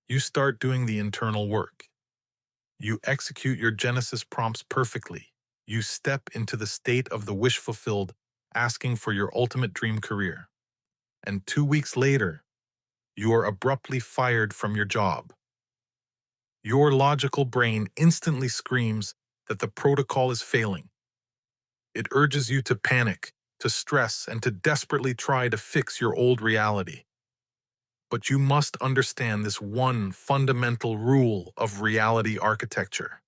You start doing the internal work. You execute your Genesis prompts perfectly. You step into the state of the wish fulfilled, asking for your ultimate dream career. And 2 weeks later, you are abruptly fired from your job. Your logical brain instantly screams that the protocol is failing. It urges you to panic, to stress, and to desperately try to fix your old reality. But you must understand this one fundamental rule of reality architecture.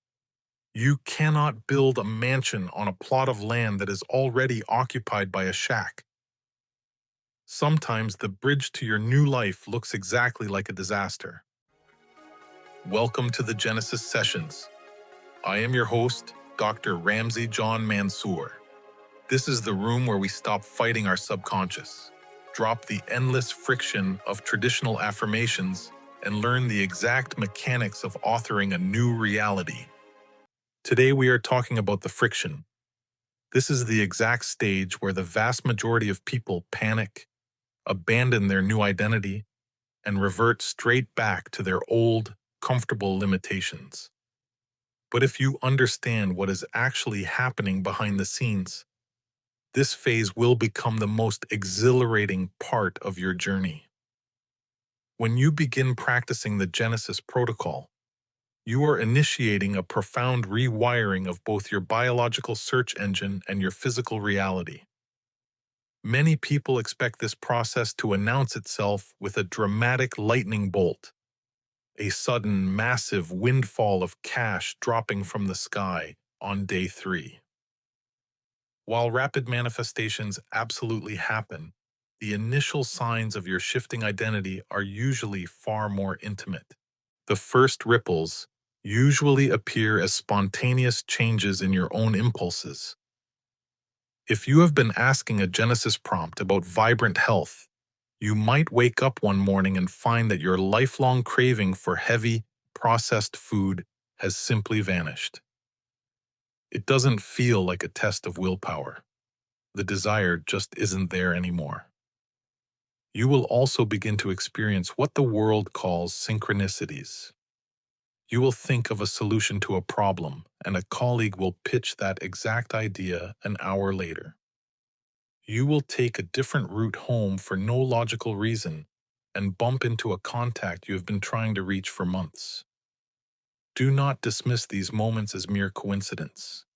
You cannot build a mansion on a plot of land that is already occupied by a shack. Sometimes the bridge to your new life looks exactly like a disaster. Welcome to the Genesis Sessions. I am your host, Dr. Ramzi John Mansour. This is the room where we stop fighting our subconscious, drop the endless friction of traditional affirmations, and learn the exact mechanics of authoring a new reality. Today we are talking about the friction. This is the exact stage where the vast majority of people panic, abandon their new identity, and revert straight back to their old, comfortable limitations. But if you understand what is actually happening behind the scenes, this phase will become the most exhilarating part of your journey. When you begin practicing the Genesis protocol, you are initiating a profound rewiring of both your biological search engine and your physical reality. Many people expect this process to announce itself with a dramatic lightning bolt, a sudden massive windfall of cash dropping from the sky on day 3. While rapid manifestations absolutely happen, the initial signs of your shifting identity are usually far more intimate. The first ripples usually appear as spontaneous changes in your own impulses. If you have been asking a Genesis prompt about vibrant health, you might wake up one morning and find that your lifelong craving for heavy, processed food has simply vanished. It doesn't feel like a test of willpower. The desire just isn't there anymore. You will also begin to experience what the world calls synchronicities. You will think of a solution to a problem, and a colleague will pitch that exact idea an hour later. You will take a different route home for no logical reason and bump into a contact you have been trying to reach for months. Do not dismiss these moments as mere coincidence.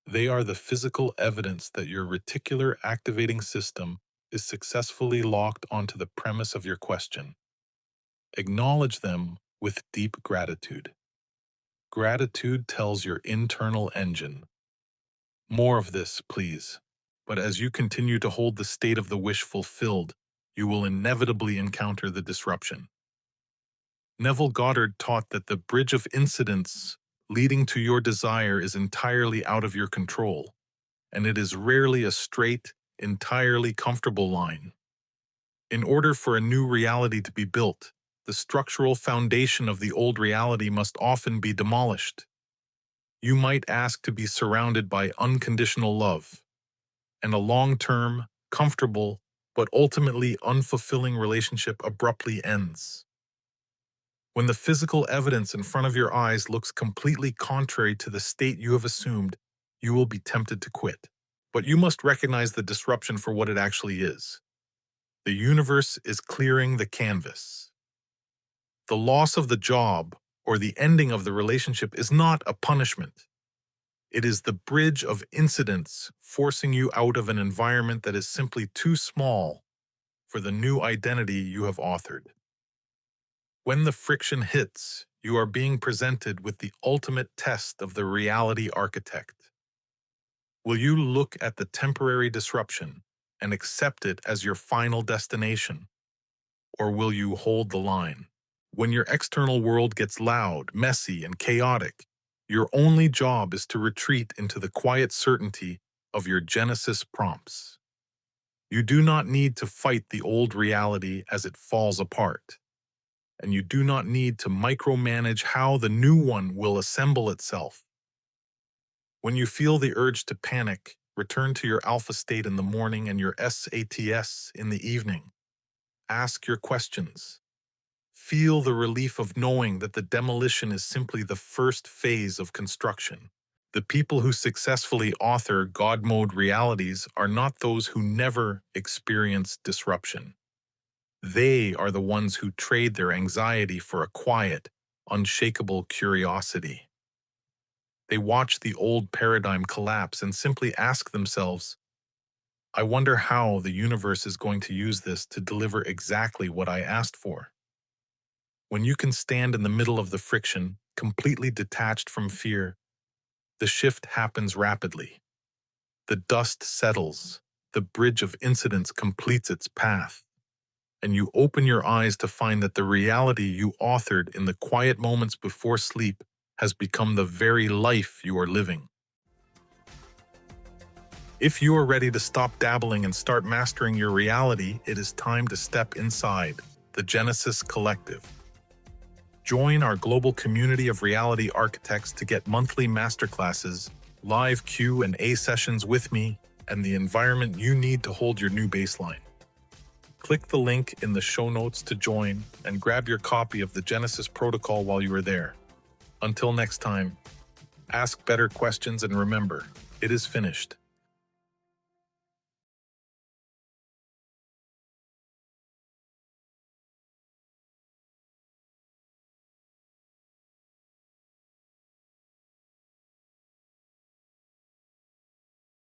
They are the physical evidence that your reticular activating system is successfully locked onto the premise of your question. Acknowledge them with deep gratitude. Gratitude tells your internal engine, "More of this, please." But as you continue to hold the state of the wish fulfilled, you will inevitably encounter the disruption. Neville Goddard taught that the bridge of incidents leading to your desire is entirely out of your control, and it is rarely a straight, entirely comfortable line. In order for a new reality to be built, the structural foundation of the old reality must often be demolished. You might ask to be surrounded by unconditional love, and a long-term, comfortable, but ultimately unfulfilling relationship abruptly ends. When the physical evidence in front of your eyes looks completely contrary to the state you have assumed, you will be tempted to quit. But you must recognize the disruption for what it actually is. The universe is clearing the canvas. The loss of the job or the ending of the relationship is not a punishment. It is the bridge of incidents forcing you out of an environment that is simply too small for the new identity you have authored. When the friction hits, you are being presented with the ultimate test of the reality architect. Will you look at the temporary disruption and accept it as your final destination? Or will you hold the line? When your external world gets loud, messy, and chaotic, your only job is to retreat into the quiet certainty of your Genesis prompts. You do not need to fight the old reality as it falls apart, and you do not need to micromanage how the new one will assemble itself. When you feel the urge to panic, return to your alpha state in the morning and your SATS in the evening. Ask your questions. Feel the relief of knowing that the demolition is simply the first phase of construction. The people who successfully author God mode realities are not those who never experience disruption. They are the ones who trade their anxiety for a quiet, unshakable curiosity. They watch the old paradigm collapse and simply ask themselves, I wonder how the universe is going to use this to deliver exactly what I asked for. When you can stand in the middle of the friction, completely detached from fear, the shift happens rapidly. The dust settles, the bridge of incidents completes its path, and you open your eyes to find that the reality you authored in the quiet moments before sleep has become the very life you are living. If you are ready to stop dabbling and start mastering your reality, it is time to step inside the Genesis Collective. Join our global community of reality architects to get monthly masterclasses, live Q&A sessions with me, and the environment you need to hold your new baseline. Click the link in the show notes to join and grab your copy of the Genesis Protocol while you are there. Until next time, ask better questions and remember, it is finished.